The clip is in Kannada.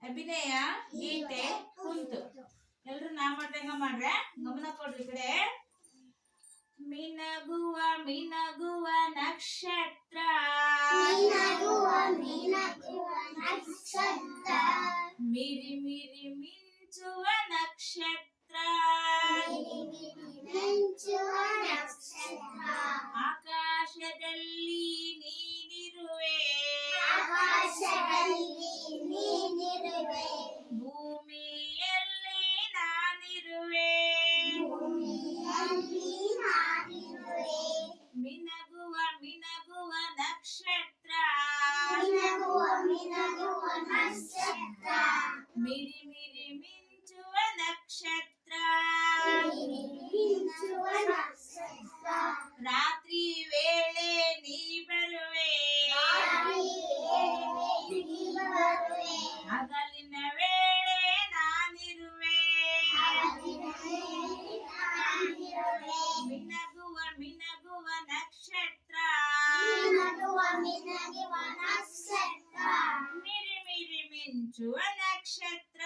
ಅಭಿನಯ ಗೀತೆ ಕುಂತು ಎಲ್ರು ನಾ ಮಾಡ್ದಂಗ ಮಾಡ್ರೆ ಗಮನ ಕೊಡ್ರಿ ಕಡೆ. ಮಿನಗುವ ಮಿನಗುವ ನಕ್ಷತ್ರ ಮಿರಿ ಮಿರಿ ಮಿಂಚುವ ನಕ್ಷತ್ರ ಆಕಾಶದಲ್ಲಿ ನೀನಿರುವೆ ಭೂಮಿಯಲ್ಲಿ ನಾನಿರುವೆ ಮಿನಗುವ ಮಿನಗುವ ನಕ್ಷತ್ರ ಮಿರಿ ಮಿರಿ ಮಿಂಚುವ ನಕ್ಷತ್ರ ರಾತ್ರಿ ವೇಳೆ ನೀ ಬರುವೆ ಹಗಲಿನ ವೇಳೆ ನಾನಿರುವೆ ಮಿನಗುವ ಮಿನಗುವ ನಕ್ಷತ್ರ ಮಿರಿ ಮಿರಿ ಮಿಂಚುವ ನಕ್ಷತ್ರ